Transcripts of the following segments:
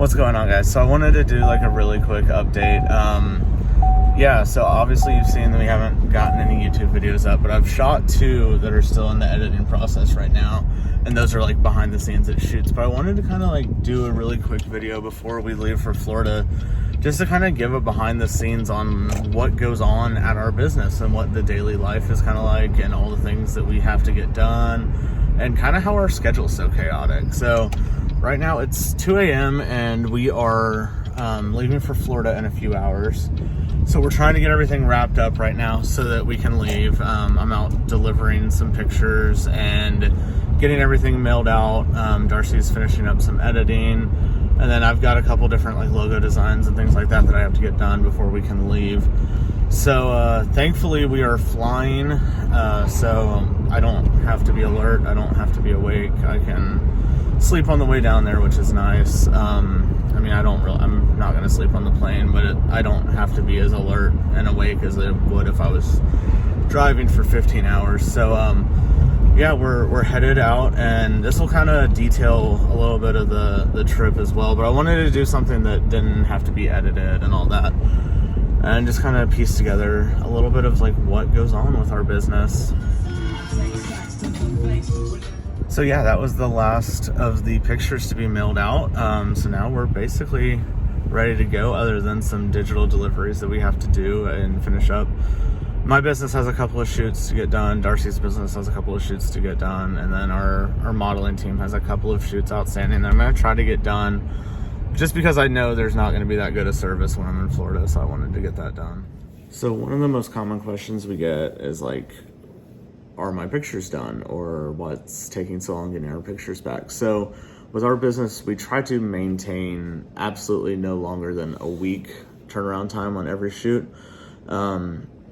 What's going on, guys? So I wanted to do like a really quick update. Yeah, so obviously you've seen that we haven't gotten any YouTube videos up, but I've shot 2 that are still in the editing process right now, and those are like behind the scenes at shoots. But I wanted to kind of like do a really quick video before we leave for Florida, just to kind of give a behind the scenes on what goes on at our business and what the daily life is kind of like, and all the things that we have to get done, and kind of how our schedule's so chaotic. So right now it's 2 a.m. and we are leaving for Florida in a few hours. So we're trying to get everything wrapped up right now so that we can leave. I'm out delivering some pictures and getting everything mailed out. Darcy's finishing up some editing. And then I've got a couple different like logo designs and things like that that I have to get done before we can leave. So thankfully we are flying, so I don't have to be alert. I don't have to be awake. I can sleep on the way down there, which is nice. I mean, I'm not going to sleep on the plane, but I don't have to be as alert and awake as I would if I was driving for 15 hours. So, yeah, we're headed out, and this will kind of detail a little bit of the trip as well. But I wanted to do something that didn't have to be edited and all that, and just kind of piece together a little bit of like what goes on with our business. So yeah, that was the last of the pictures to be mailed out. So now we're basically ready to go, other than some digital deliveries that we have to do and finish up. My business has a couple of shoots to get done. Darcy's business has a couple of shoots to get done. And then our modeling team has a couple of shoots outstanding that I'm gonna try to get done, just because I know there's not gonna be that good a service when I'm in Florida. So I wanted to get that done. So one of the most common questions we get is like, are my pictures done, or what's taking so long getting our pictures back? So with our business, we try to maintain absolutely no longer than a week turnaround time on every shoot.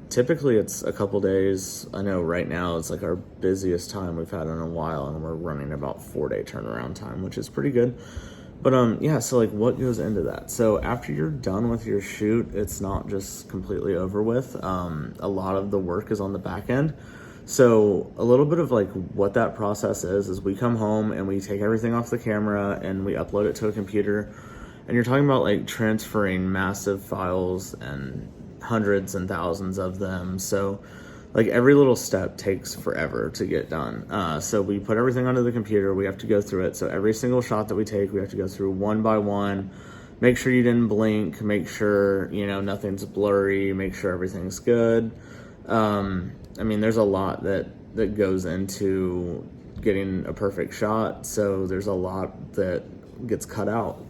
Typically it's a couple days. I know right now it's like our busiest time we've had in a while, and we're running about 4-day turnaround time, which is pretty good. But yeah, so like what goes into that? So after you're done with your shoot, it's not just completely over with. A lot of the work is on the back end. So a little bit of like what that process is we come home and we take everything off the camera and we upload it to a computer. And you're talking about like transferring massive files and hundreds and thousands of them. So like every little step takes forever to get done. So we put everything onto the computer, we have to go through it. So every single shot that we take, we have to go through one by one, make sure you didn't blink, make sure, you know, nothing's blurry, make sure everything's good. I mean, there's a lot that goes into getting a perfect shot. So there's a lot that gets cut out.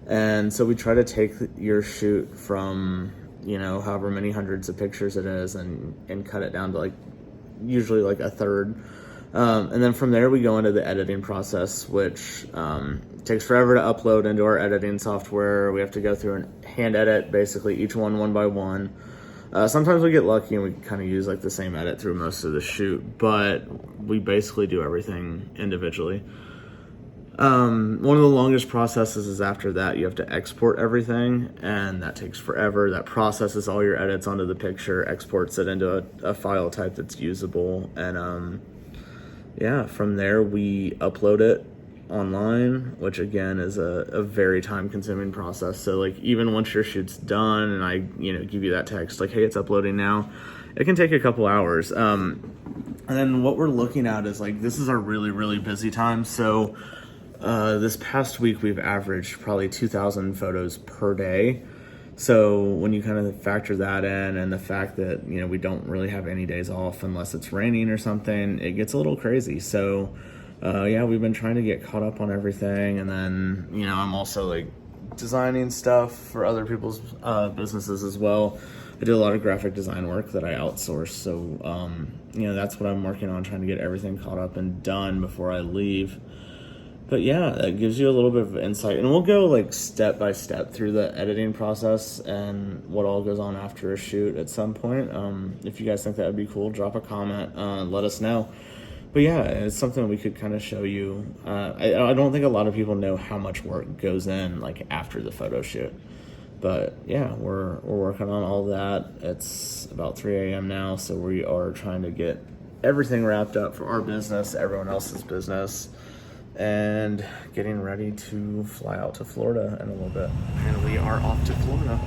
And so we try to take your shoot from, you know, however many hundreds of pictures it is and cut it down to like usually like a third. And then from there we go into the editing process, which takes forever to upload into our editing software. We have to go through and hand edit basically each one by one. Sometimes we get lucky and we kind of use like the same edit through most of the shoot, but we basically do everything individually. One of the longest processes is after that you have to export everything, and that takes forever. That processes all your edits onto the picture, exports it into a file type that's usable, and yeah, from there we upload it online, which again is a very time consuming process. So like even once your shoot's done and I, you know, give you that text like, hey, it's uploading now, it can take a couple hours. And then what we're looking at is like, this is our really, really busy time. So this past week we've averaged probably 2,000 photos per day. So when you kind of factor that in, and the fact that, you know, we don't really have any days off unless it's raining or something, it gets a little crazy. So yeah, we've been trying to get caught up on everything. And then, you know, I'm also like designing stuff for other people's businesses as well. I do a lot of graphic design work that I outsource. So, you know, that's what I'm working on, trying to get everything caught up and done before I leave. But yeah, that gives you a little bit of insight. And we'll go like step by step through the editing process and what all goes on after a shoot at some point. If you guys think that would be cool, drop a comment, let us know. But yeah, it's something we could kind of show you. I don't think a lot of people know how much work goes in like after the photo shoot. But yeah, we're working on all that. It's about 3 a.m. now, so we are trying to get everything wrapped up for our business, everyone else's business. and getting ready to fly out to Florida in a little bit. And we are off to Florida.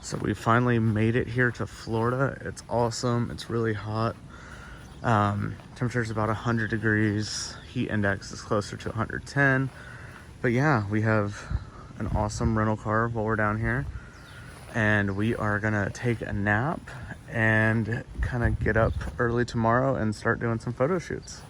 So we finally made it here to Florida. It's awesome. It's really hot. Temperature is about 100 degrees. Heat index is closer to 110. But yeah, we have an awesome rental car while we're down here. And we are gonna take a nap and kind of get up early tomorrow and start doing some photo shoots.